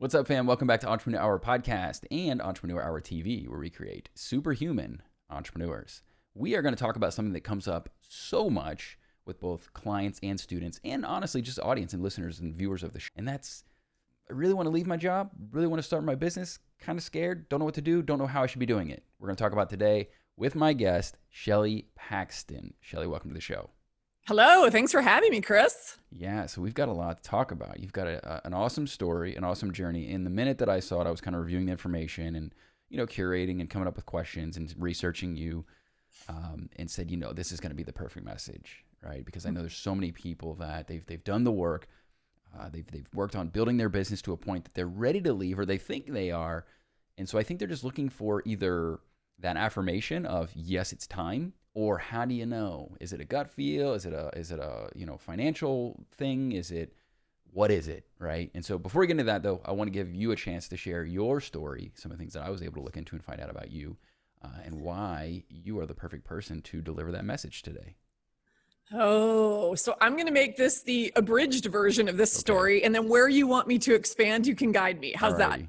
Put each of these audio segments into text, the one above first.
What's up, fam? Welcome back to Entrepreneur Hour Podcast and Entrepreneur Hour TV, where we create superhuman entrepreneurs. We are going to talk about something that comes up so much with both clients and students, and honestly, just audience and listeners and viewers of the show. And that's, I really want to leave my job, really want to start my business, kind of scared, don't know what to do, don't know how I should be doing it. We're going to talk about today with my guest, Shelley Paxton. Shelley, welcome to the show. Hello, thanks for having me, Chris. Yeah, so we've got a lot to talk about. You've got an awesome story, an awesome journey. In the minute that I saw it, I was kind of reviewing the information and, curating and coming up with questions and researching you, and said, this is going to be the perfect message, right? Because I know there's so many people that they've done the work, they've worked on building their business to a point that they're ready to leave, or they think they are, and so I think they're just looking for either that affirmation of yes, it's time. Or how do you know? Is it a gut feel? Is it a financial thing? What is it, right? And so before we get into that, though, I want to give you a chance to share your story, some of the things that I was able to look into and find out about you, and why you are the perfect person to deliver that message today. Oh, so I'm going to make this the abridged version of this story, and then where you want me to expand, you can guide me. How's that?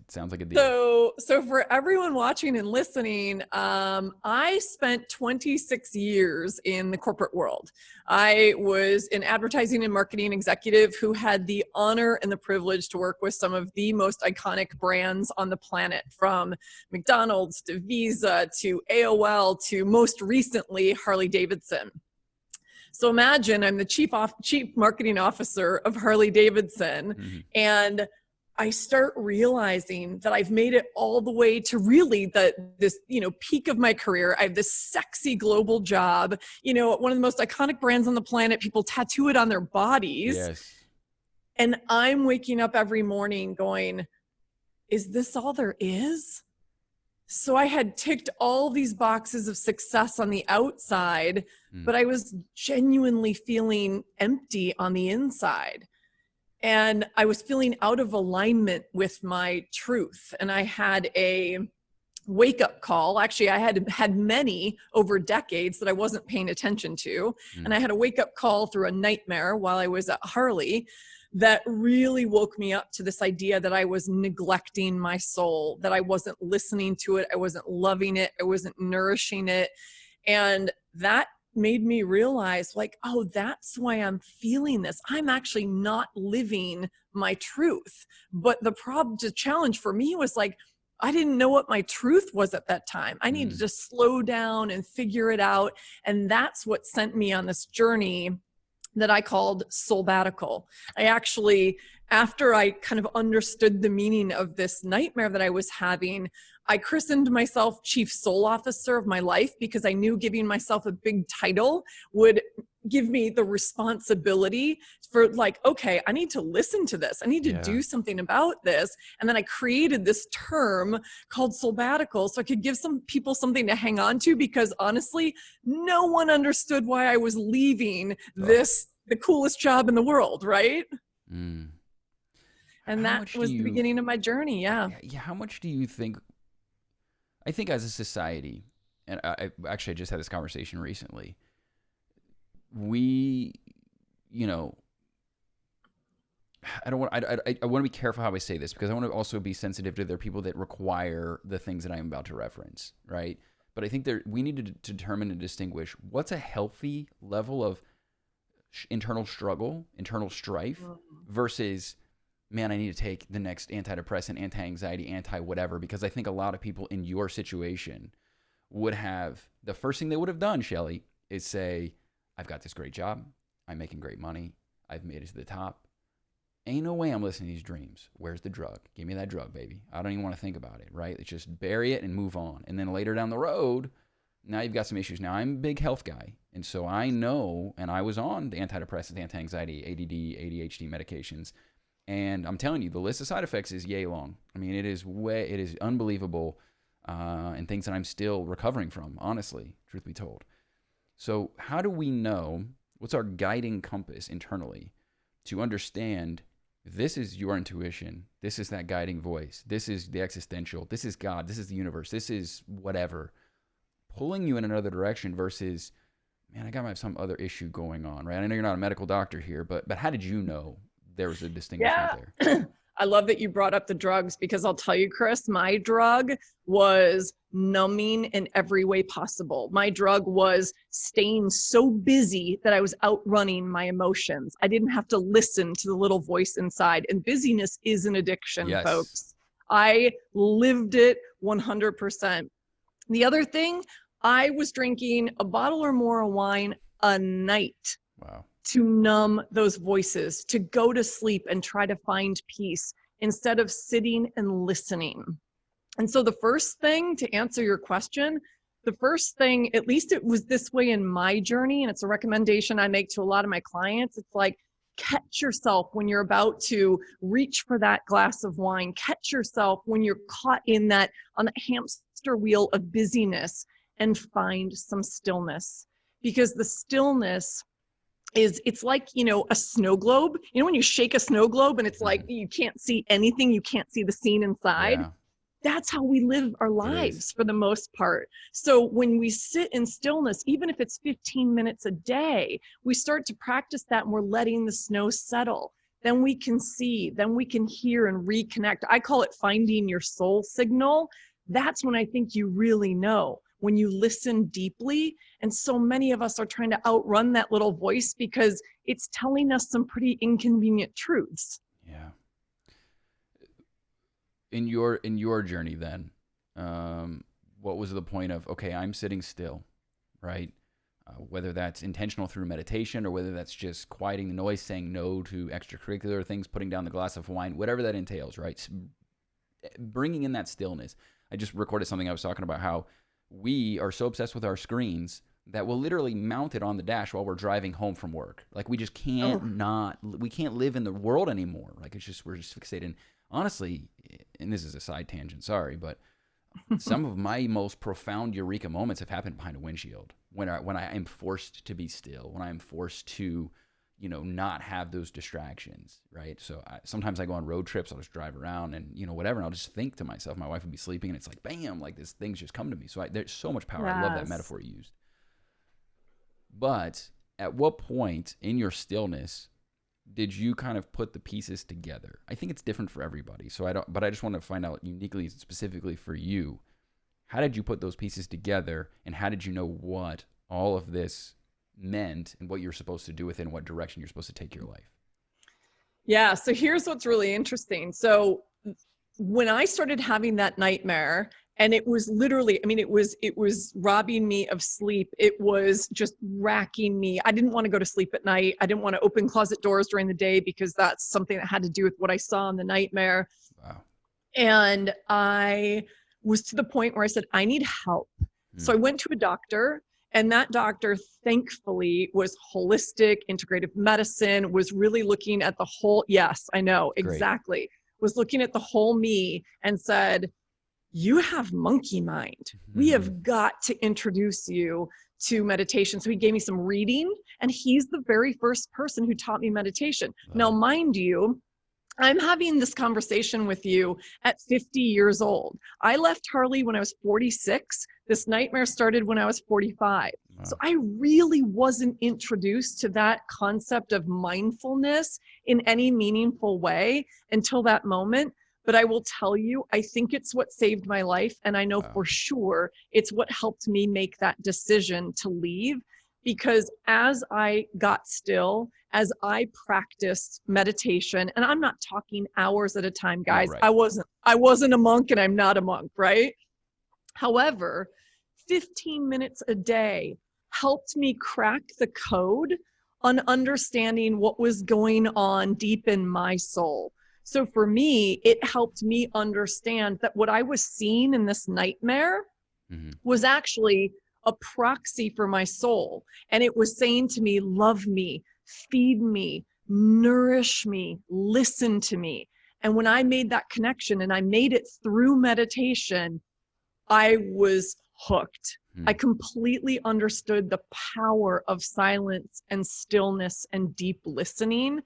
Sounds like a deal. So for everyone watching and listening, I spent 26 years in the corporate world. I was an advertising and marketing executive who had the honor and the privilege to work with some of the most iconic brands on the planet, from McDonald's to Visa to AOL to most recently Harley Davidson. So imagine I'm the chief marketing officer of Harley Davidson, and I start realizing that I've made it all the way to really this peak of my career. I have this sexy global job, one of the most iconic brands on the planet. People tattoo it on their bodies. Yes. And I'm waking up every morning going, is this all there is? So I had ticked all these boxes of success on the outside, but I was genuinely feeling empty on the inside. And I was feeling out of alignment with my truth. And I had a wake-up call. Actually, I had many over decades that I wasn't paying attention to. And I had a wake-up call through a nightmare while I was at Harley that really woke me up to this idea that I was neglecting my soul, that I wasn't listening to it, I wasn't loving it, I wasn't nourishing it. And that made me realize, oh, that's why I'm feeling this. I'm actually not living my truth. But the challenge for me was I didn't know what my truth was at that time. I needed to slow down and figure it out. And that's what sent me on this journey that I called Soulbatical. I actually, after I kind of understood the meaning of this nightmare that I was having, I christened myself Chief Soul Officer of my life, because I knew giving myself a big title would give me the responsibility for okay, I need to listen to this. I need to do something about this. And then I created this term called Soulbatical so I could give some people something to hang on to, because honestly, no one understood why I was leaving the coolest job in the world, right? And that was the beginning of my journey. Yeah. How much do you think, I think as a society, and I just had this conversation recently, we, I want to be careful how I say this, because I want to also be sensitive to there are people that require the things that I'm about to reference, right? But I think we need to determine and distinguish what's a healthy level of internal struggle, internal strife, versus, man, I need to take the next antidepressant, anti-anxiety, anti-whatever, because I think a lot of people in your situation would have, the first thing they would have done, Shelley, is say, I've got this great job, I'm making great money, I've made it to the top, ain't no way I'm listening to these dreams. Where's the drug? Give me that drug, baby. I don't even want to think about it, right? Let's just bury it and move on. And then later down the road, now you've got some issues. Now I'm a big health guy, and so I know, and I was on the antidepressants, anti-anxiety, ADD, ADHD medications, and I'm telling you, the list of side effects is yay long. I mean, it is unbelievable, and things that I'm still recovering from, honestly, truth be told. So how do we know, what's our guiding compass internally to understand this is your intuition, this is that guiding voice, this is the existential, this is God, this is the universe, this is whatever, pulling you in another direction versus, man, I got some other issue going on, right? I know you're not a medical doctor here, but how did you know there was a distinction there? I love that you brought up the drugs, because I'll tell you, Chris, my drug was numbing in every way possible. My drug was staying so busy that I was outrunning my emotions. I didn't have to listen to the little voice inside. And busyness is an addiction, Yes. folks. I lived it 100%. The other thing, I was drinking a bottle or more of wine a night. Wow. To numb those voices, to go to sleep and try to find peace instead of sitting and listening. And so the first thing, to answer your question, the first thing, at least it was this way in my journey, and it's a recommendation I make to a lot of my clients, it's like, catch yourself when you're about to reach for that glass of wine. Catch yourself when you're caught in that, on the hamster wheel of busyness, and find some stillness. Because the stillness is, it's like, you know, a snow globe. You know, when you shake a snow globe and it's like, you can't see anything, you can't see the scene inside. Yeah. That's how we live our lives for the most part. So when we sit in stillness, even if it's 15 minutes a day, we start to practice that and we're letting the snow settle. Then we can see, then we can hear and reconnect. I call it finding your soul signal. That's when I think you really know, when you listen deeply. And so many of us are trying to outrun that little voice because it's telling us some pretty inconvenient truths. Yeah. In your journey then, what was the point of, okay, I'm sitting still, right? Whether that's intentional through meditation or whether that's just quieting the noise, saying no to extracurricular things, putting down the glass of wine, whatever that entails, right? Bringing in that stillness. I just recorded something I was talking about how we are so obsessed with our screens that we'll literally mount it on the dash while we're driving home from work. Like we just can't we can't live in the world anymore. Like it's just, we're just fixated. Honestly, and this is a side tangent, sorry, but some of my most profound eureka moments have happened behind a windshield when I am forced to be still, when I am forced to, you know, not have those distractions, right? So sometimes I go on road trips, I'll just drive around and, you know, whatever, and I'll just think to myself, my wife would be sleeping, and it's like, bam, like this things just come to me. So there's so much power. Yes. I love that metaphor you used. But at what point in your stillness did you kind of put the pieces together? I think it's different for everybody. So I just want to find out uniquely, specifically for you, how did you put those pieces together, and how did you know what all of this meant and what you're supposed to do with it and what direction you're supposed to take your life? Yeah. So here's what's really interesting. So when I started having that nightmare, and it was literally, I mean, it was robbing me of sleep. It was just racking me. I didn't want to go to sleep at night. I didn't want to open closet doors during the day because that's something that had to do with what I saw in the nightmare. Wow. And I was to the point where I said, I need help. So I went to a doctor, and that doctor, thankfully, was holistic, integrative medicine, was really looking at the whole, yes, I know, exactly. Great. Was looking at the whole me and said, you have monkey mind. We have got to introduce you to meditation. So he gave me some reading, and he's the very first person who taught me meditation. Now, mind you, I'm having this conversation with you at 50 years old. I left Harley when I was 46. This nightmare started when I was 45. Wow. So I really wasn't introduced to that concept of mindfulness in any meaningful way until that moment. But I will tell you, I think it's what saved my life. And I know for sure it's what helped me make that decision to leave. Because as I got still, as I practiced meditation, and I'm not talking hours at a time, guys. Oh, right. I wasn't a monk, and I'm not a monk, right? However, 15 minutes a day helped me crack the code on understanding what was going on deep in my soul. So for me, it helped me understand that what I was seeing in this nightmare was actually a proxy for my soul. And it was saying to me, love me, feed me, nourish me, listen to me. And when I made that connection, and I made it through meditation, I was hooked. I completely understood the power of silence and stillness and deep listening.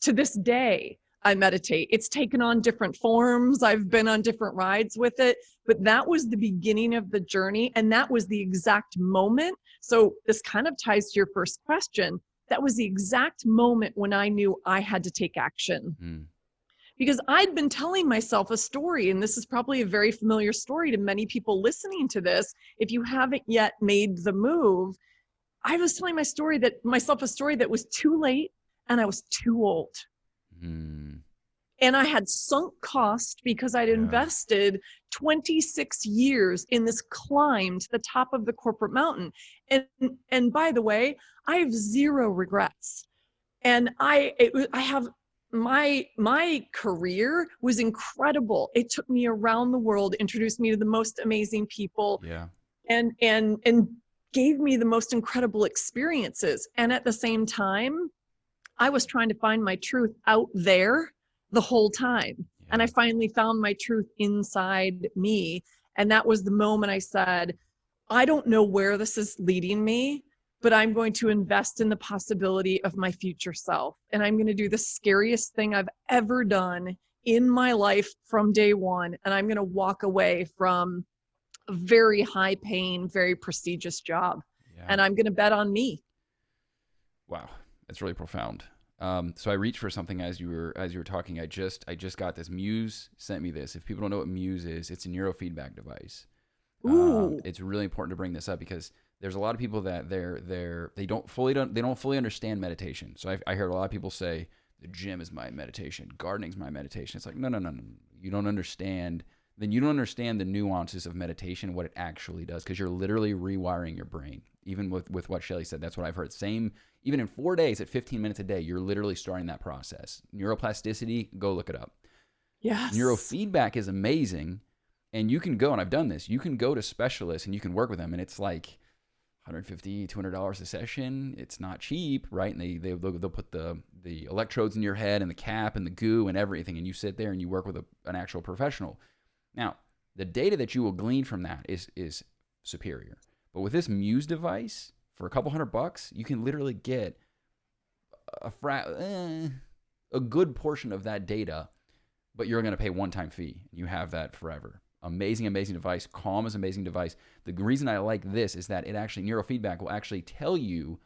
To this day, I meditate. It's taken on different forms. I've been on different rides with it, but that was the beginning of the journey. And that was the exact moment. So this kind of ties to your first question. That was the exact moment when I knew I had to take action. because I'd been telling myself a story, and this is probably a very familiar story to many people listening to this. If you haven't yet made the move, I was telling myself a story that was too late and I was too old. And I had sunk cost because I'd invested 26 years in this climb to the top of the corporate mountain. And by the way, I have zero regrets. And I have my career was incredible. It took me around the world, introduced me to the most amazing people, and gave me the most incredible experiences. And at the same time, I was trying to find my truth out there the whole time. And I finally found my truth inside me. And that was the moment I said, I don't know where this is leading me, but I'm going to invest in the possibility of my future self. And I'm going to do the scariest thing I've ever done in my life from day one. And I'm going to walk away from a very high paying, very prestigious job. And I'm going to bet on me. Wow. That's really profound. So I reached for something as you were talking. I just got this. Muse sent me this. If people don't know what Muse is, it's a neurofeedback device. It's really important to bring this up because there's a lot of people that they don't fully understand meditation. So I heard a lot of people say the gym is my meditation, gardening's my meditation. It's like no. You don't understand. Then you don't understand the nuances of meditation, what it actually does, because you're literally rewiring your brain. Even with what Shelley said, that's what I've heard. Same, even in 4 days at 15 minutes a day, you're literally starting that process. Neuroplasticity, go look it up. Yes. Neurofeedback is amazing. And you can go, and I've done this, you can go to specialists and you can work with them, and it's like $150, $200 a session. It's not cheap, right? And they'll put the electrodes in your head and the cap and the goo and everything, and you sit there and you work with an actual professional. Now, the data that you will glean from that is superior. But with this Muse device, for a couple $100, you can literally get a good portion of that data, but you're going to pay one-time fee. You have that forever. Amazing, amazing device. Calm is an amazing device. The reason I like this is that neurofeedback will actually tell you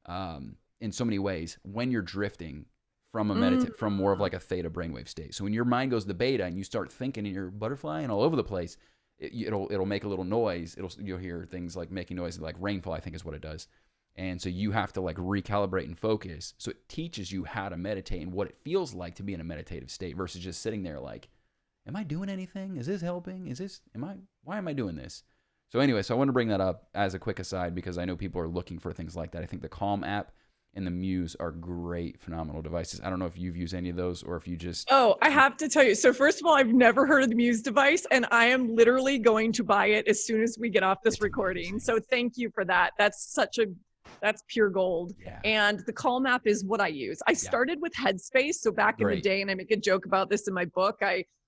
in so many ways when you're drifting from from more of like a theta brainwave state. So when your mind goes to beta and you start thinking and you're butterflying all over the place, it'll make a little noise. You'll hear things like making noise, like rainfall, I think is what it does. And so you have to like recalibrate and focus. So it teaches you how to meditate and what it feels like to be in a meditative state versus just sitting there like, am I doing anything? Is this helping? Why am I doing this? So anyway, so I want to bring that up as a quick aside because I know people are looking for things like that. I think the Calm app and the Muse are great, phenomenal devices. I don't know if you've used any of those or if you just... Oh, I have to tell you. So first of all, I've never heard of the Muse device, and I am literally going to buy it as soon as we get off this recording. Amazing. So thank you for that. That's pure gold. Yeah. And the Calm app is what I use. I started with Headspace. So back in the day, and I make a joke about this in my book,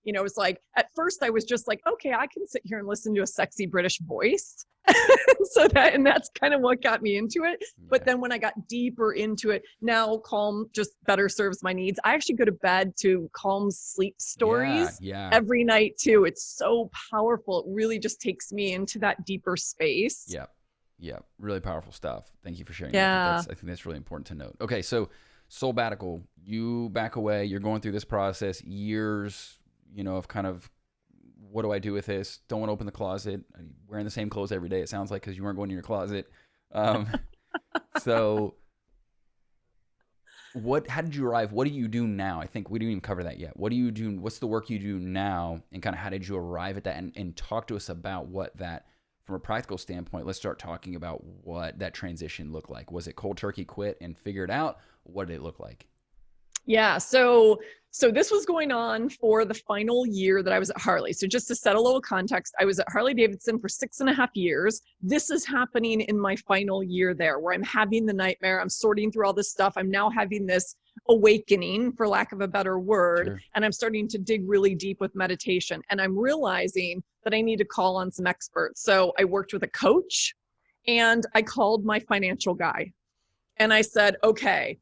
it was like, at first I was just like, okay, I can sit here and listen to a sexy British voice. And that's kind of what got me into it. Yeah. But then when I got deeper into it, now Calm just better serves my needs. I actually go to bed to Calm's sleep stories every night too. It's so powerful. It really just takes me into that deeper space. Yeah. Really powerful stuff. Thank you for sharing. Yeah. I think that's really important to note. Okay. So Soulbatical, you back away, you're going through this process, years, of kind of, what do I do with this? Don't want to open the closet. I'm wearing the same clothes every day, it sounds like, because you weren't going to your closet. So how did you arrive? What do you do now? I think we didn't even cover that yet. What do you do? What's the work you do now? And kind of how did you arrive at that? And talk to us about what that, from a practical standpoint, let's start talking about what that transition looked like. Was it cold turkey quit and figure it out? What did it look like? Yeah. So this was going on for the final year that I was at Harley. So just to set a little context, I was at Harley Davidson for 6.5 years. This is happening in my final year there, where I'm having the nightmare. I'm sorting through all this stuff. I'm now having this awakening, for lack of a better word. Sure. And I'm starting to dig really deep with meditation. And I'm realizing that I need to call on some experts. So I worked with a coach and I called my financial guy. And I said, okay,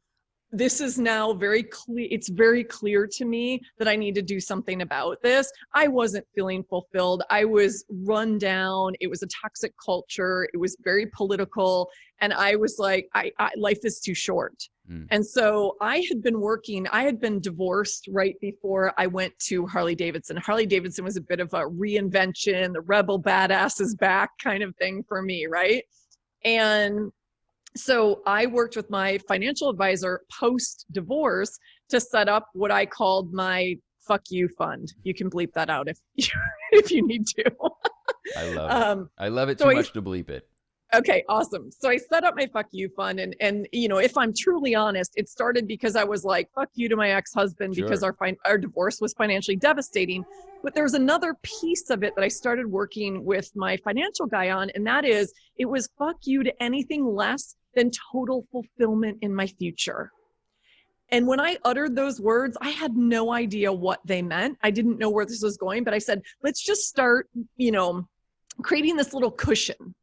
this is now very clear. It's very clear to me that I need to do something about this. I wasn't feeling fulfilled. I was run down. It was a toxic culture. It was very political. And I was like, life is too short. And so I had been divorced right before I went to Harley Davidson. Harley Davidson was a bit of a reinvention, the rebel badass is back kind of thing for me, right? And so I worked with my financial advisor post-divorce to set up what I called my fuck you fund. You can bleep that out if you need to. I love it. I love it too much to bleep it. Okay, awesome. So I set up my fuck you fund, and you know, if I'm truly honest, it started because I was like, fuck you to my ex-husband because our divorce was financially devastating. But there was another piece of it that I started working with my financial guy on, and that is, it was fuck you to anything less than total fulfillment in my future. And when I uttered those words, I had no idea what they meant. I didn't know where this was going, but I said, let's just start, you know, creating this little cushion.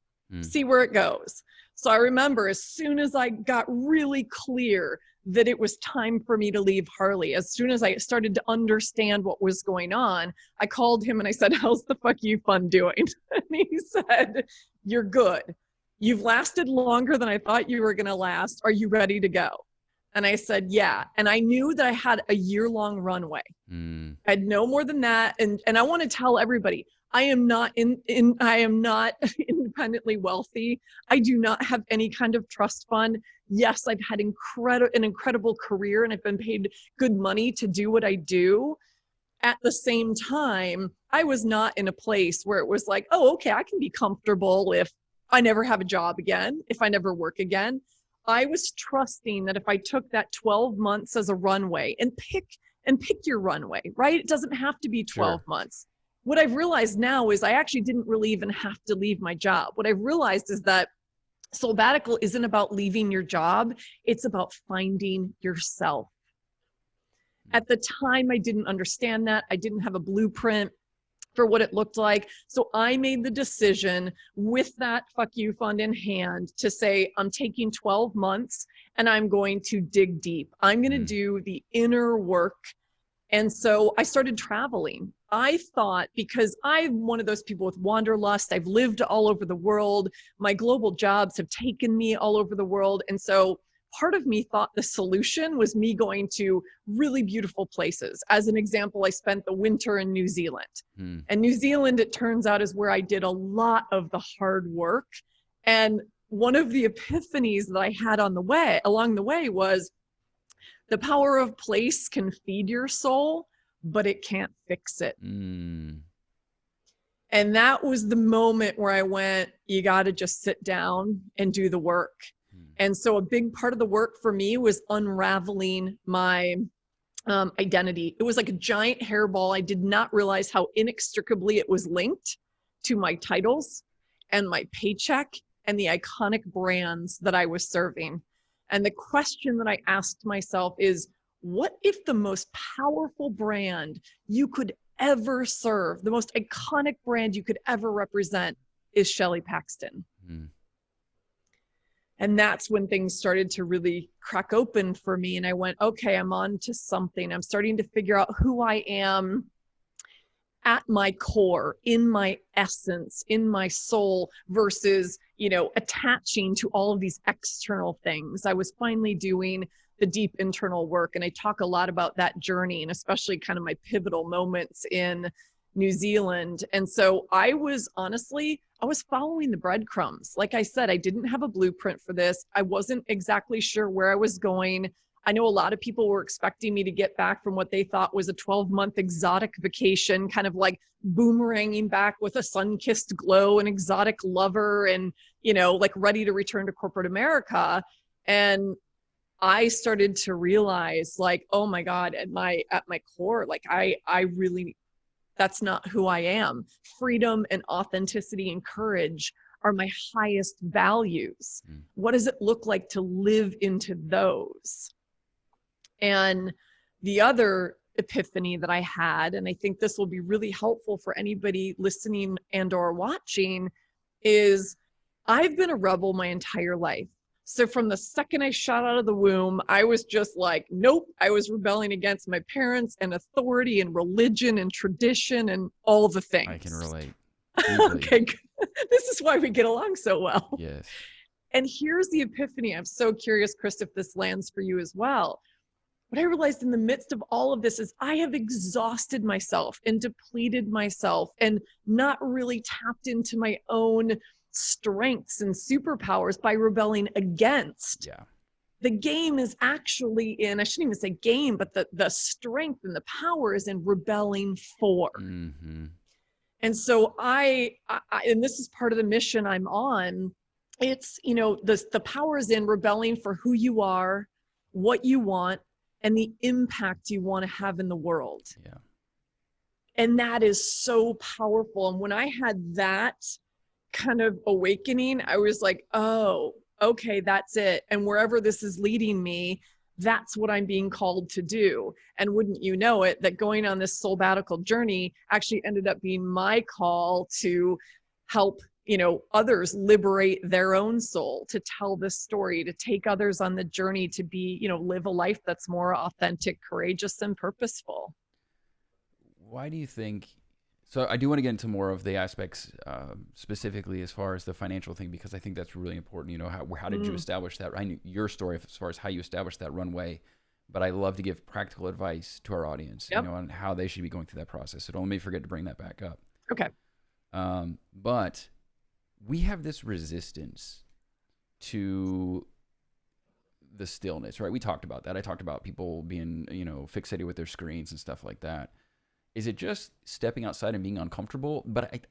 See where it goes. So I remember as soon as I got really clear that it was time for me to leave Harley, as soon as I started to understand what was going on, I called him and I said, how's the fuck you fund doing? And he said, you're good. You've lasted longer than I thought you were going to last. Are you ready to go? And I said, yeah. And I knew that I had a year-long runway. I had no more than that. And I want to tell everybody, I am not independently wealthy. I do not have any kind of trust fund. Yes, I've had an incredible career and I've been paid good money to do what I do. At the same time, I was not in a place where it was like, oh, okay, I can be comfortable if I never have a job again, if I never work again. I was trusting that if I took that 12 months as a runway and pick your runway, right? It doesn't have to be 12 months. What I've realized now is I actually didn't really even have to leave my job. What I've realized is that sabbatical isn't about leaving your job. It's about finding yourself. At the time, I didn't understand that. I didn't have a blueprint for what it looked like. So I made the decision with that fuck you fund in hand to say, I'm taking 12 months and I'm going to dig deep. I'm going to do the inner work. And so I started traveling. I thought, because I'm one of those people with wanderlust, I've lived all over the world. My global jobs have taken me all over the world. And so part of me thought the solution was me going to really beautiful places. As an example, I spent the winter in New Zealand. And New Zealand, it turns out, is where I did a lot of the hard work. And one of the epiphanies that I had along the way was, the power of place can feed your soul, but it can't fix it. And that was the moment where I went, you got to just sit down and do the work. And so a big part of the work for me was unraveling my identity. It was like a giant hairball. I did not realize how inextricably it was linked to my titles and my paycheck and the iconic brands that I was serving. And the question that I asked myself is, what if the most powerful brand you could ever serve, the most iconic brand you could ever represent, is Shelley Paxton? And that's when things started to really crack open for me. And I went, okay, I'm on to something. I'm starting to figure out who I am at my core, in my essence, in my soul, versus, you know, attaching to all of these external things. I was finally doing the deep internal work. And I talk a lot about that journey, and especially kind of my pivotal moments in New Zealand. And so I was following the breadcrumbs. Like I said, I didn't have a blueprint for this. I wasn't exactly sure where I was going. I know a lot of people were expecting me to get back from what they thought was a 12-month exotic vacation, kind of like boomeranging back with a sun-kissed glow, an exotic lover, and, you know, like ready to return to corporate America. And I started to realize, like, oh my God, at my core, like I really, that's not who I am. Freedom and authenticity and courage are my highest values. What does it look like to live into those? And the other epiphany that I had, and I think this will be really helpful for anybody listening and or watching, is I've been a rebel my entire life. So from the second I shot out of the womb, I was just like, nope, I was rebelling against my parents and authority and religion and tradition and all the things. I can relate. Okay, good. This is why we get along so well. Yes. And here's the epiphany. I'm so curious, Chris, if this lands for you as well. What I realized in the midst of all of this is I have exhausted myself and depleted myself and not really tapped into my own strengths and superpowers by rebelling against. Yeah. The game is actually in, I shouldn't even say game, but the strength and the power is in rebelling for. Mm-hmm. And so I, and this is part of the mission I'm on. It's, you know, the power is in rebelling for who you are, what you want, and the impact you want to have in the world. Yeah. And that is so powerful. And when I had that kind of awakening, I was like, oh, okay, that's it. And wherever this is leading me, that's what I'm being called to do. And wouldn't you know it, that going on this soulbatical journey actually ended up being my call to help, you know, others liberate their own soul, to tell this story, to take others on the journey to be, you know, live a life that's more authentic, courageous, and purposeful. Why do you think? So I do want to get into more of the aspects, specifically as far as the financial thing, because I think that's really important. You know, how did you establish that? I knew your story as far as how you established that runway, but I love to give practical advice to our audience, you know, on how they should be going through that process. So don't let me forget to bring that back up. Okay. But we have this resistance to the stillness, right? We talked about that. I talked about people being, you know, fixated with their screens and stuff like that. Is it just stepping outside and being uncomfortable? But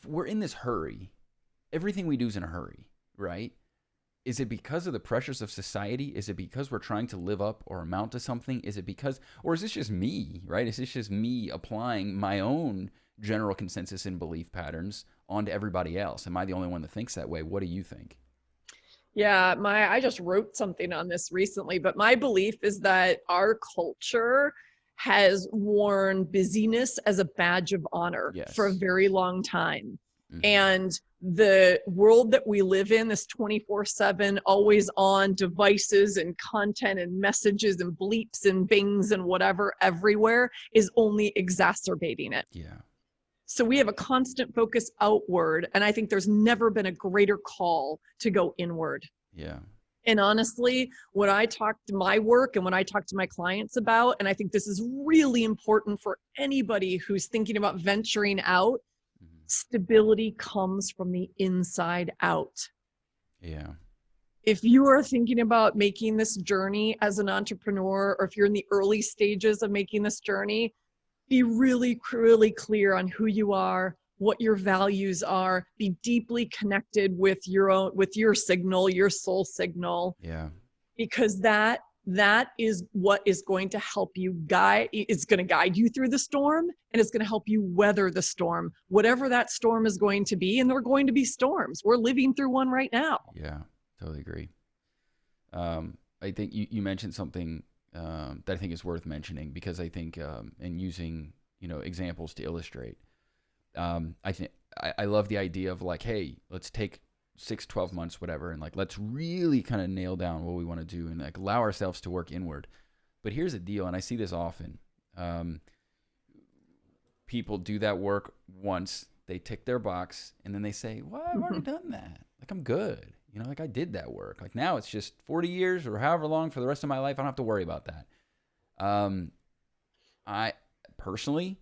we're in this hurry. Everything we do is in a hurry, right? Is it because of the pressures of society? Is it because we're trying to live up or amount to something? Is it because, or is this just me, right? Is this just me applying my own general consensus and belief patterns onto everybody else? Am I the only one that thinks that way? What do you think? Yeah, I just wrote something on this recently, but my belief is that our culture has worn busyness as a badge of honor for a very long time. Mm-hmm. And the world that we live in, this 24/7, always on devices and content and messages and bleeps and bings and whatever everywhere, is only exacerbating it. Yeah. So we have a constant focus outward. And I think there's never been a greater call to go inward. Yeah. And honestly, when I talk to my work and when I talk to my clients about, and I think this is really important for anybody who's thinking about venturing out, stability comes from the inside out. Yeah. If you are thinking about making this journey as an entrepreneur, or if you're in the early stages of making this journey, be really, really clear on who you are, what your values are, be deeply connected with your signal, your soul signal. Yeah. Because that is what is going to help you it's going to guide you through the storm, and it's going to help you weather the storm, whatever that storm is going to be. And there are going to be storms. We're living through one right now. Yeah, totally agree. I think you mentioned something that I think is worth mentioning, because I think, and using, you know, examples to illustrate, I think I love the idea of like, hey, let's take 6-12 months, whatever, and like, let's really kind of nail down what we want to do and like allow ourselves to work inward. But here's the deal, and I see this often. People do that work once, they tick their box, and then they say, well, I've already done that. Like, I'm good. You know, like I did that work. Like now it's just 40 years or however long for the rest of my life. I don't have to worry about that. I personally,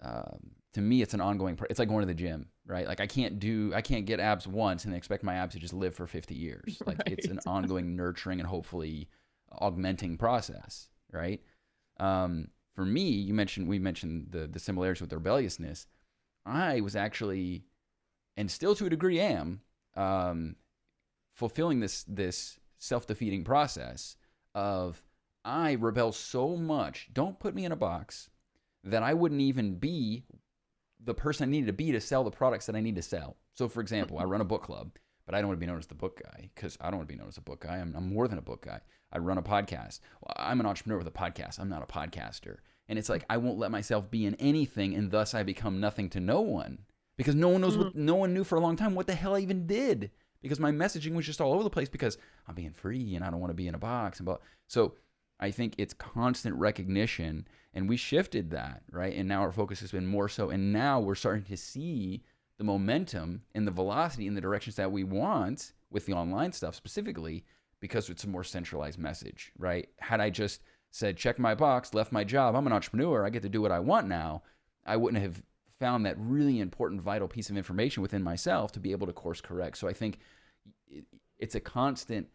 to me, it's an ongoing, it's like going to the gym, right? Like I can't get abs once and expect my abs to just live for 50 years. Like It's an ongoing nurturing and hopefully augmenting process, right? For me, we mentioned the similarities with the rebelliousness. I was actually, and still to a degree am, fulfilling this self-defeating process of, I rebel so much, don't put me in a box, that I wouldn't even be the person I needed to be to sell the products that I need to sell. So for example, I run a book club, but I don't want to be known as the book guy, because I don't want to be known as a book guy. I'm more than a book guy. I run a podcast. Well, I'm an entrepreneur with a podcast. I'm not a podcaster. And it's like, I won't let myself be in anything, and thus I become nothing to no one, because no one knows no one knew for a long time what the hell I even did, because my messaging was just all over the place because I'm being free and I don't want to be in a box. So I think it's constant recognition, and we shifted that, right? And now our focus has been more so, and now we're starting to see the momentum and the velocity in the directions that we want with the online stuff specifically, because it's a more centralized message, right? Had I just said, check my box, left my job, I'm an entrepreneur, I get to do what I want now, I wouldn't have found that really important, vital piece of information within myself to be able to course correct. So I think it's a constant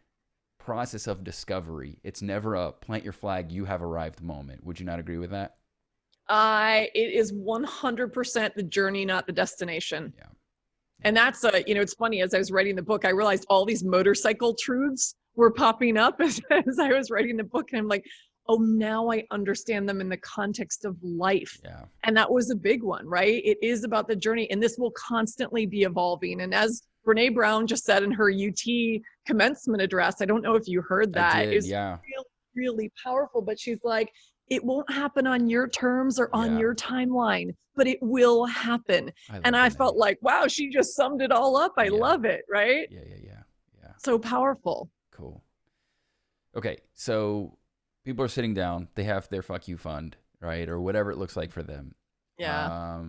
process of discovery. It's never a plant your flag, you have arrived moment. Would you not agree with that? It is 100% the journey, not the destination. Yeah. And that's, it's funny, as I was writing the book, I realized all these motorcycle truths were popping up as I was writing the book. And I'm like, oh, now I understand them in the context of life. Yeah. And that was a big one, right? It is about the journey, and this will constantly be evolving. And as Brene Brown just said in her UT commencement address, I don't know if you heard that. It's really, really powerful, but she's like, it won't happen on your terms or on your timeline, but it will happen. I felt like, wow, she just summed it all up. I love it, right? Yeah. So powerful. Cool. Okay, so people are sitting down, they have their fuck you fund, right? Or whatever it looks like for them. Yeah.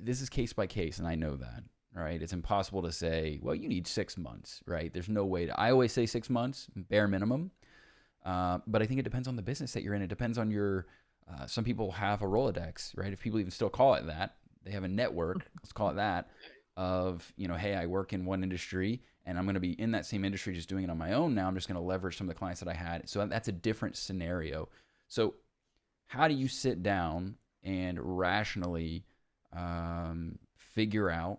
This is case by case, and I know that, right? It's impossible to say, well, you need 6 months, right? There's no way I always say 6 months, bare minimum. But I think it depends on the business that you're in. It depends on your, some people have a Rolodex, right? If people even still call it that, they have a network, let's call it that, of, hey, I work in one industry and I'm going to be in that same industry, just doing it on my own. Now I'm just going to leverage some of the clients that I had. So that's a different scenario. So how do you sit down and rationally figure out,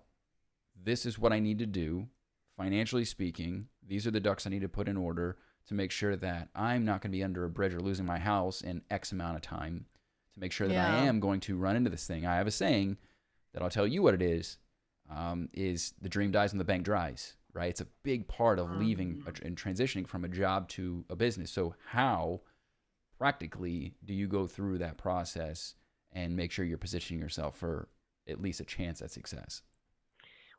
this is what I need to do, financially speaking, these are the ducks I need to put in order to make sure that I'm not going to be under a bridge or losing my house in X amount of time, to make sure that I am going to run into this thing. I have a saying that I'll tell you what it is the dream dies and the bank dries, right? It's a big part of leaving and transitioning from a job to a business. So how practically do you go through that process and make sure you're positioning yourself for at least a chance at success?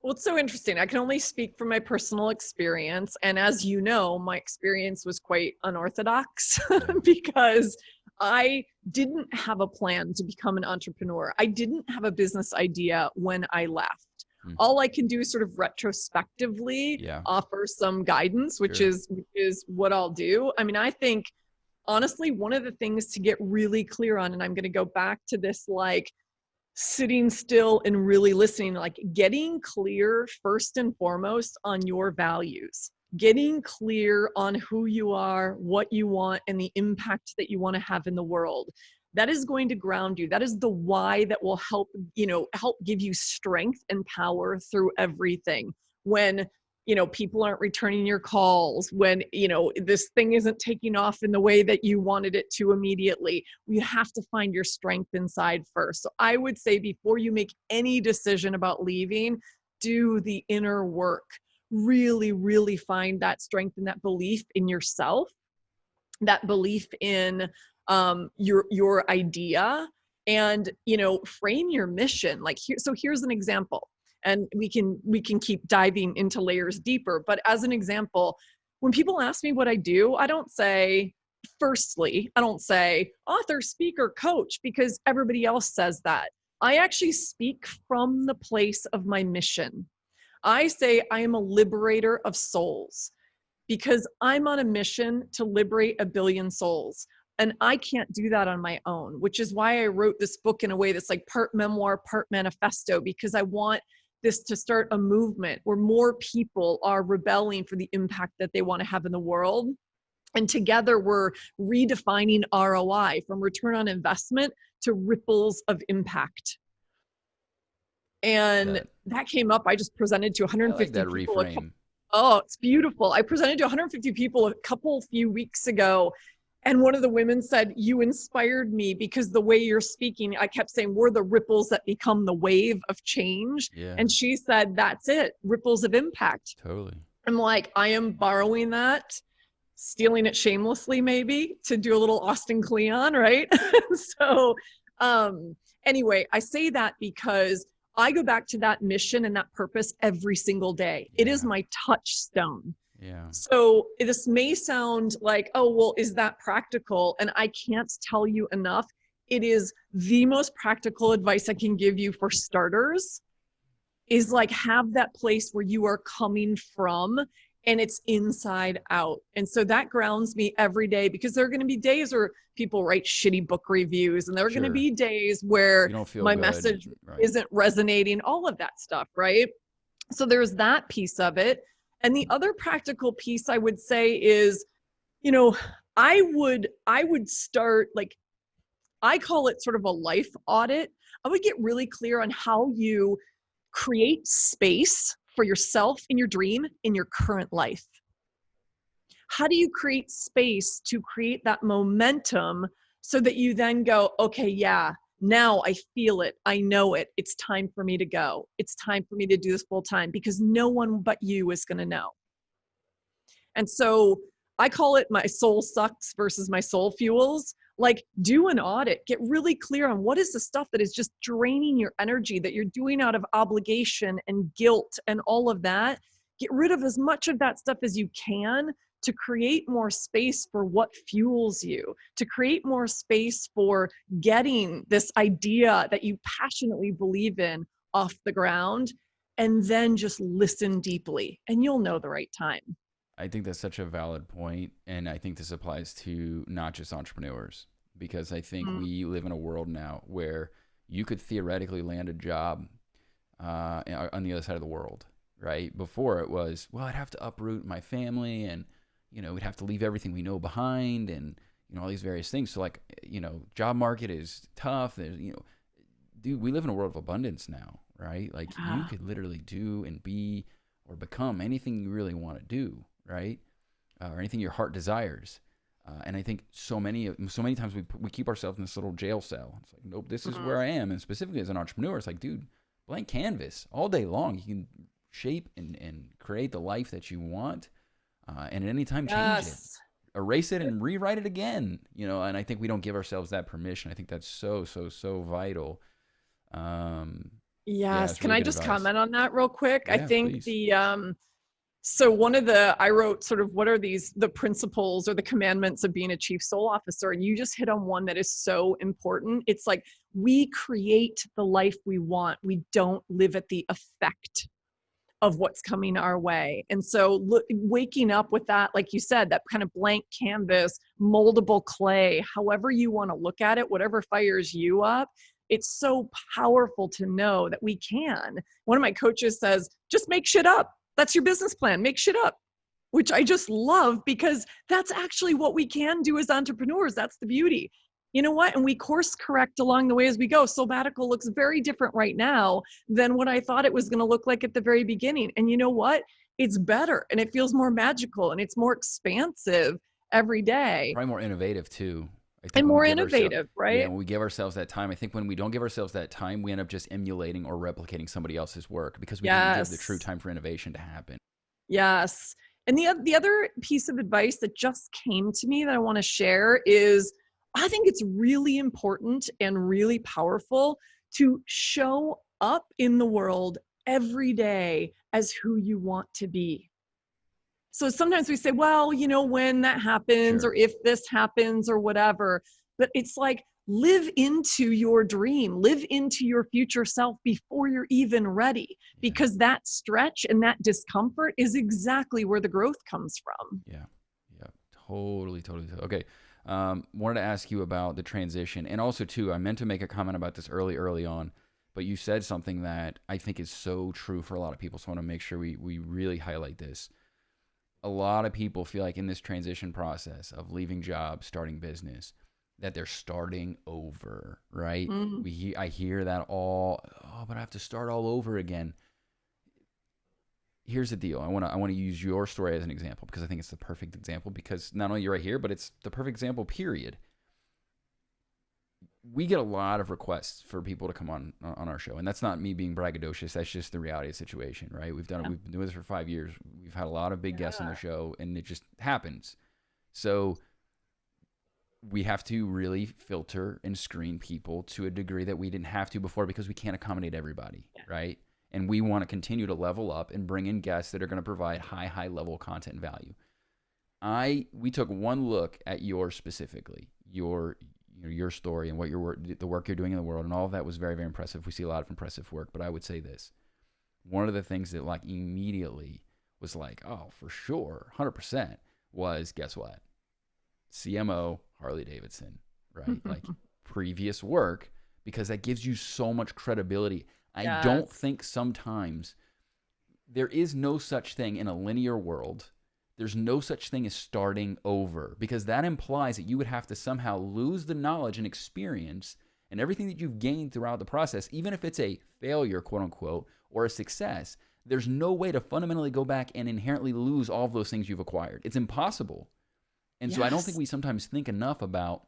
Well, it's so interesting. I can only speak from my personal experience. And as you know, my experience was quite unorthodox because I didn't have a plan to become an entrepreneur. I didn't have a business idea when I left. All I can do is sort of retrospectively offer some guidance, which is what I'll do. I mean, I think, honestly, one of the things to get really clear on, and I'm going to go back to this, like, sitting still and really listening, like getting clear first and foremost on your values, getting clear on who you are, what you want, and the impact that you want to have in the world. That is going to ground you. That is the why that will help give you strength and power through everything. When people aren't returning your calls, when, this thing isn't taking off in the way that you wanted it to immediately, you have to find your strength inside first. So I would say, before you make any decision about leaving, do the inner work. Really, really find that strength and that belief in yourself, that belief in your idea, and, frame your mission. Like, here's an example. And we can keep diving into layers deeper. But as an example, when people ask me what I do, I don't say author, speaker, coach, because everybody else says that. I actually speak from the place of my mission. I say I am a liberator of souls, because I'm on a mission to liberate 1 billion souls. And I can't do that on my own, which is why I wrote this book in a way that's like part memoir, part manifesto, because I want this to start a movement where more people are rebelling for the impact that they want to have in the world. And together we're redefining ROI from return on investment to ripples of impact. And that came up. I just presented to 150 people. Reframe. Oh, it's beautiful. I presented to 150 people a few weeks ago. And one of the women said, you inspired me, because the way you're speaking, I kept saying, we're the ripples that become the wave of change. Yeah. And she said, that's it, ripples of impact. Totally. I'm like, I am borrowing that, stealing it shamelessly, maybe, to do a little Austin Kleon, right? So anyway, I say that because I go back to that mission and that purpose every single day. It is Yeah. my touchstone. Yeah. So this may sound like, oh, well, is that practical? And I can't tell you enough. It is the most practical advice I can give you for starters, is like have that place where you are coming from and it's inside out. And so that grounds me every day, because there are going to be days where people write shitty book reviews, and there are going to be days where You don't feel my good. message Right. isn't resonating, all of that stuff, right? So there's that piece of it. And the other practical piece I would say is, you know, I would start, like, I call it sort of a life audit. I would get really clear on how you create space for yourself in your dream in your current life. How do you create space to create that momentum so that you then go, okay, yeah, now I feel it. I know it. It's time for me to go. It's time for me to do this full time, because no one but you is going to know. And so I call it my soul sucks versus my soul fuels. Like, do an audit, get really clear on what is the stuff that is just draining your energy, that you're doing out of obligation and guilt and all of that. Get rid of as much of that stuff as you can to create more space for what fuels you, to create more space for getting this idea that you passionately believe in off the ground, and then just listen deeply and you'll know the right time. I think that's such a valid point, and I think this applies to not just entrepreneurs, because I think we live in a world now where you could theoretically land a job on the other side of the world, right? Before it was, well, I'd have to uproot my family, and we'd have to leave everything we know behind, and all these various things. So like, job market is tough. There's, dude, we live in a world of abundance now, right? Like you could literally do and be or become anything you really want to do, right? Or anything your heart desires. And I think so many times we keep ourselves in this little jail cell. It's like, nope, this is where I am. And specifically as an entrepreneur, it's like, dude, blank canvas all day long. You can shape and create the life that you want, and at any time change it, erase it, and rewrite it again. And I think we don't give ourselves that permission. I think that's so vital. Yes. Can really I good just advice. comment on that real quick? I Yeah, think please. so I wrote sort of what are the principles or the commandments of being a chief soul officer. And you just hit on one that is so important. It's like, we create the life we want. We don't live at the effect of what's coming our way. And so waking up with that, like you said, that kind of blank canvas, moldable clay, however you want to look at it, whatever fires you up, it's so powerful to know that we can. One of my coaches says, just make shit up. That's your business plan. Make shit up, which I just love, because that's actually what we can do as entrepreneurs. That's the beauty. You know what? And we course correct along the way as we go. Soulbatical looks very different right now than what I thought it was going to look like at the very beginning. And you know what? It's better, and it feels more magical, and it's more expansive every day. Probably more innovative too. I think And more innovative, right? Yeah, when we give ourselves that time. I think when we don't give ourselves that time, we end up just emulating or replicating somebody else's work, because we didn't give the true time for innovation to happen. Yes. And the other piece of advice that just came to me that I want to share is, I think it's really important and really powerful to show up in the world every day as who you want to be. So sometimes we say, well, when that happens, or if this happens, or whatever, but it's like, live into your dream, live into your future self before you're even ready, because that stretch and that discomfort is exactly where the growth comes from. Yeah. Totally. Okay. Wanted to ask you about the transition, and also too, I meant to make a comment about this early on, but you said something that I think is so true for a lot of people. So I want to make sure we really highlight this. A lot of people feel like in this transition process of leaving jobs, starting business, that they're starting over, right? I hear that but I have to start all over again. Here's the deal. I want to use your story as an example, because I think it's the perfect example, because not only you're right here, but it's the perfect example, period. We get a lot of requests for people to come on our show, and that's not me being braggadocious. That's just the reality of the situation, right? We've been doing this for 5 years. We've had a lot of big guests on the show, and it just happens. So we have to really filter and screen people to a degree that we didn't have to before because we can't accommodate everybody, right? And we want to continue to level up and bring in guests that are going to provide high level content and value. We took one look at yours specifically, your story and what the work you're doing in the world, and all of that was very, very impressive. We see a lot of impressive work, but I would say this. One of the things that like immediately was like, oh, for sure, 100% was, guess what? CMO, Harley Davidson, right? Like previous work, because that gives you so much credibility. I don't think sometimes there is no such thing in a linear world. There's no such thing as starting over, because that implies that you would have to somehow lose the knowledge and experience and everything that you've gained throughout the process, even if it's a failure, quote unquote, or a success. There's no way to fundamentally go back and inherently lose all of those things you've acquired. It's impossible. And so I don't think we sometimes think enough about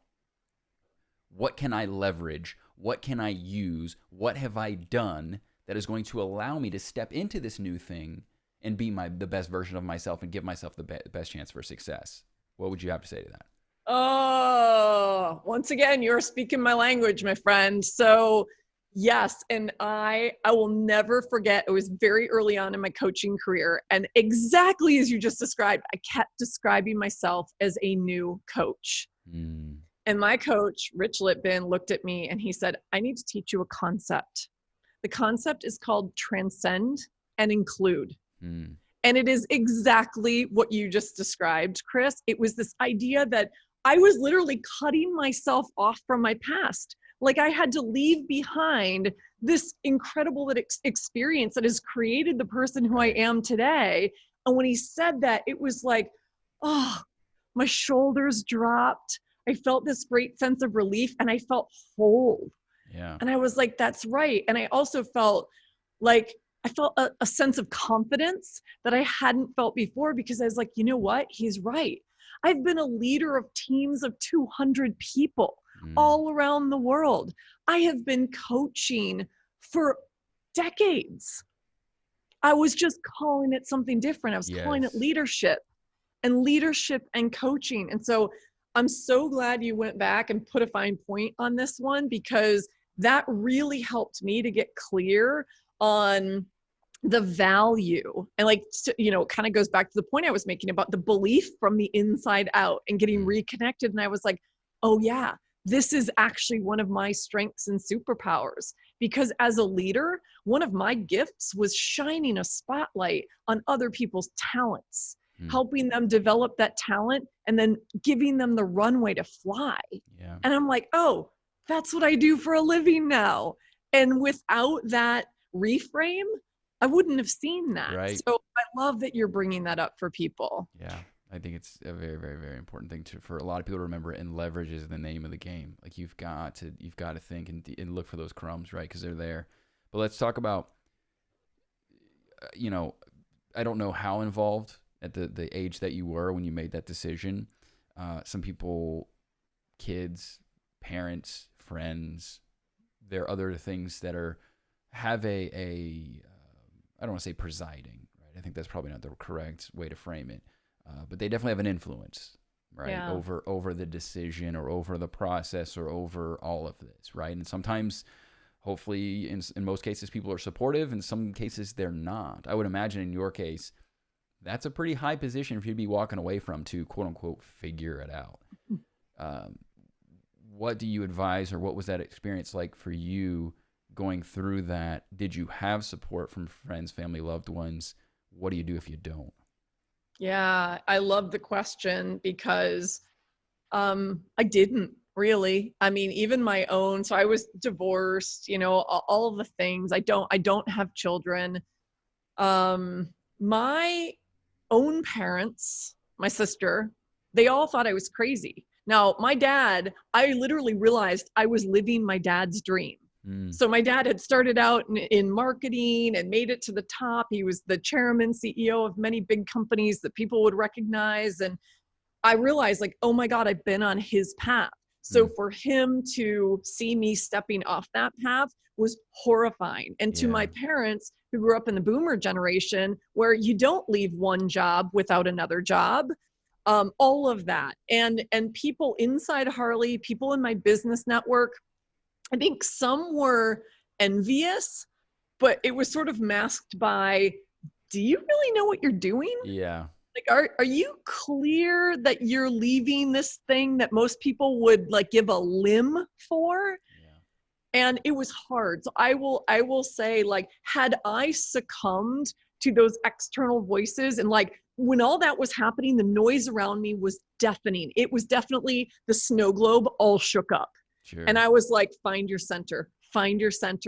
what can I leverage, what can I use, what have I done that is going to allow me to step into this new thing and be the best version of myself and give myself the best chance for success. What would you have to say to that? Oh, once again, you're speaking my language, my friend. So yes, and I will never forget, it was very early on in my coaching career, and exactly as you just described, I kept describing myself as a new coach. And my coach, Rich Litbin, looked at me and he said, I need to teach you a concept. The concept is called Transcend and Include. And it is exactly what you just described, Chris. It was this idea that I was literally cutting myself off from my past. Like I had to leave behind this incredible experience that has created the person who I am today. And when he said that, it was like, oh, my shoulders dropped. I felt this great sense of relief and I felt whole. Yeah. And I was like, that's right. And I also felt like, I felt a sense of confidence that I hadn't felt before, because I was like, you know what? He's right. I've been a leader of teams of 200 people all around the world. I have been coaching for decades. I was just calling it something different. I was calling it leadership and coaching. And so I'm so glad you went back and put a fine point on this one, because that really helped me to get clear on the value. And like, you know, it kind of goes back to the point I was making about the belief from the inside out and getting reconnected. And I was like, oh yeah, this is actually one of my strengths and superpowers, because as a leader, one of my gifts was shining a spotlight on other people's talents, helping them develop that talent and then giving them the runway to fly. And I'm like, oh, that's what I do for a living now. And without that reframe, I wouldn't have seen that. Right. So I love that you're bringing that up for people. Yeah. I think it's a very, very, very important thing for a lot of people to remember, and leverage is the name of the game. Like you've got to think and look for those crumbs, right? Because they're there. But let's talk about, you know, I don't know how involved at the age that you were when you made that decision. Some people, kids, parents, friends, there are other things that have I don't want to say presiding, right? I think that's probably not the correct way to frame it. But they definitely have an influence, right? Over the decision or over the process or over all of this, right? And sometimes, hopefully, in most cases, people are supportive. In some cases, they're not. I would imagine in your case, that's a pretty high position for you to be walking away from to, quote unquote, figure it out. What do you advise, or what was that experience like for you going through that? Did you have support from friends, family, loved ones? What do you do if you don't? Yeah, I love the question, because I didn't really. I mean, even my own, so I was divorced, you know, all of the things. I don't have children. My own parents, my sister, they all thought I was crazy. Now, my dad, I literally realized I was living my dad's dream. So my dad had started out in marketing and made it to the top. He was the chairman, CEO of many big companies that people would recognize. And I realized, like, oh my God, I've been on his path. So for him to see me stepping off that path was horrifying. And to my parents, who grew up in the boomer generation, where you don't leave one job without another job, all of that. And people inside Harley, people in my business network, I think some were envious, but it was sort of masked by, do you really know what you're doing? Yeah. Like, are you clear that you're leaving this thing that most people would like give a limb for? And it was hard. So I will say, like, had I succumbed to those external voices, and like when all that was happening, the noise around me was deafening. It was definitely the snow globe all shook up. Sure. And I was like, find your center,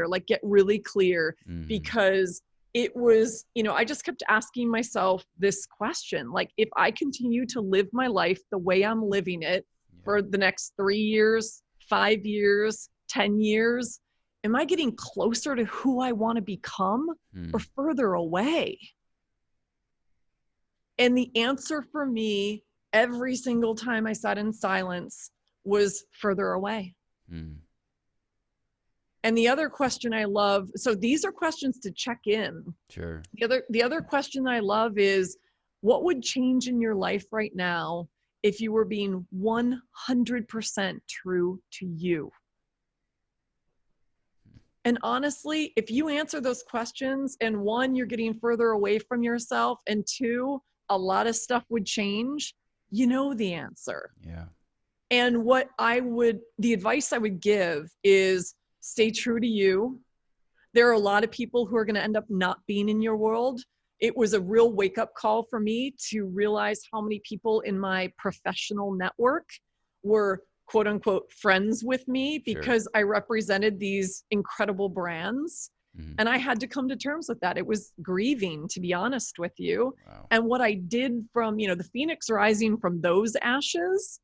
like get really clear, because it was, you know, I just kept asking myself this question, like, if I continue to live my life the way I'm living it for the next 3 years, 5 years, 10 years, am I getting closer to who I want to become or further away? And the answer for me every single time I sat in silence was further away. And the other question I love, so these are questions to check in. Sure. The other question I love is, what would change in your life right now if you were being 100% true to you? And honestly, if you answer those questions, and one, you're getting further away from yourself, and two, a lot of stuff would change, you know the answer. Yeah. And the advice I would give is stay true to you. There are a lot of people who are going to end up not being in your world. It was a real wake-up call for me to realize how many people in my professional network were quote unquote friends with me because I represented these incredible brands. And I had to come to terms with that. It was grieving, to be honest with you. Wow. And what I did from, you know, the phoenix rising from those ashes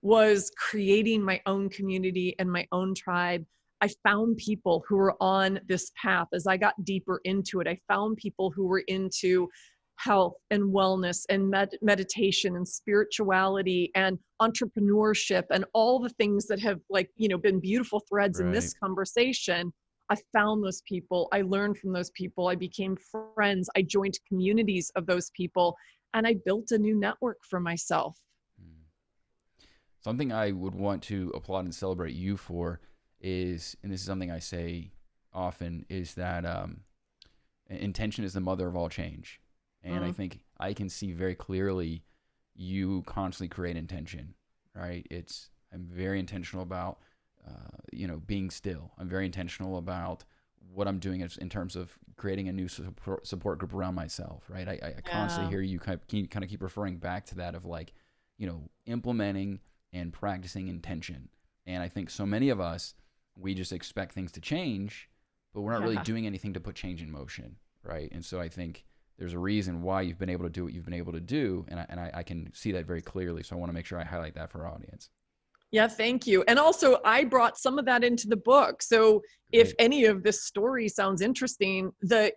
was creating my own community and my own tribe. I found people who were on this path. As I got deeper into it, I found people who were into health and wellness and meditation and spirituality and entrepreneurship and all the things that have, like, you know, been beautiful threads in this conversation. I found those people. I learned from those people. I became friends. I joined communities of those people, and I built a new network for myself. Something I would want to applaud and celebrate you for is, and this is something I say often, is that intention is the mother of all change. And I think I can see very clearly you constantly create intention, right? I'm very intentional about, being still. I'm very intentional about what I'm doing in terms of creating a new support group around myself, right? I constantly hear you kind of keep referring back to that of, like, you know, implementing and practicing intention. And I think so many of us, we just expect things to change, but we're not really doing anything to put change in motion, right? And so I think there's a reason why you've been able to do what you've been able to do, and I can see that very clearly. So I want to make sure I highlight that for our audience. Yeah, thank you. And also, I brought some of that into the book. So if any of this story sounds interesting,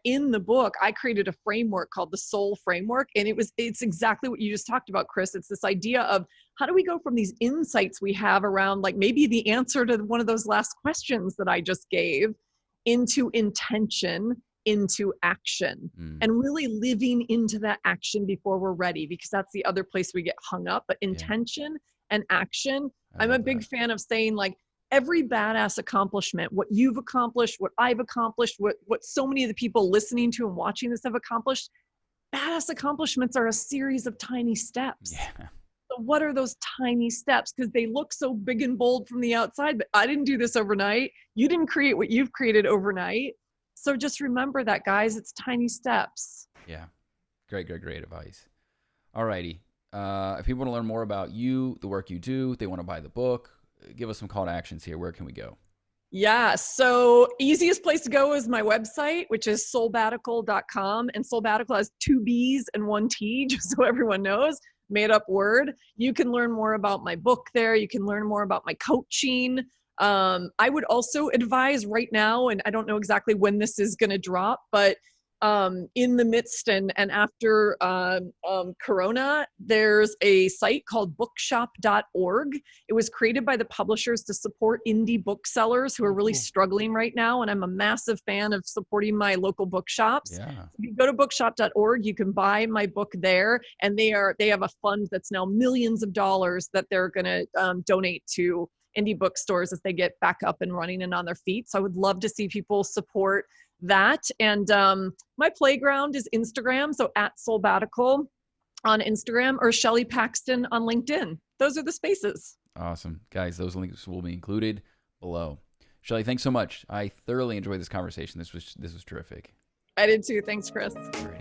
in the book, I created a framework called the Soul Framework. And it's exactly what you just talked about, Chris. It's this idea of, how do we go from these insights we have around, like, maybe the answer to one of those last questions that I just gave, into intention, into action, and really living into that action before we're ready, because that's the other place we get hung up. But intention and action, I'm a big fan of saying, like, every badass accomplishment, what you've accomplished, what I've accomplished, what so many of the people listening to and watching this have accomplished, badass accomplishments are a series of tiny steps. So what are those tiny steps? Because they look so big and bold from the outside, but I didn't do this overnight. You didn't create what you've created overnight. So just remember that, guys. It's tiny steps. Yeah. Great advice. All righty. If people want to learn more about you, the work you do, they want to buy the book, give us some call to actions here. Where can we go? Yeah. So easiest place to go is my website, which is soulbatical.com. And Soulbatical has 2 B's and 1 T, just so everyone knows. Made up word. You can learn more about my book there. You can learn more about my coaching. I would also advise right now, and I don't know exactly when this is going to drop, but in the midst and after Corona, there's a site called bookshop.org. It was created by the publishers to support indie booksellers who are really struggling right now. And I'm a massive fan of supporting my local bookshops. Yeah. If you go to bookshop.org, you can buy my book there. And they have a fund that's now millions of dollars that they're going to donate to indie bookstores as they get back up and running and on their feet. So I would love to see people support that. And my playground is Instagram, so @Soulbatical on Instagram, or Shelley Paxton on LinkedIn. Those are the spaces. Awesome. Guys, those links will be included below. Shelley, thanks so much. I thoroughly enjoyed this conversation. This was terrific. I did too. Thanks, Chris. All right.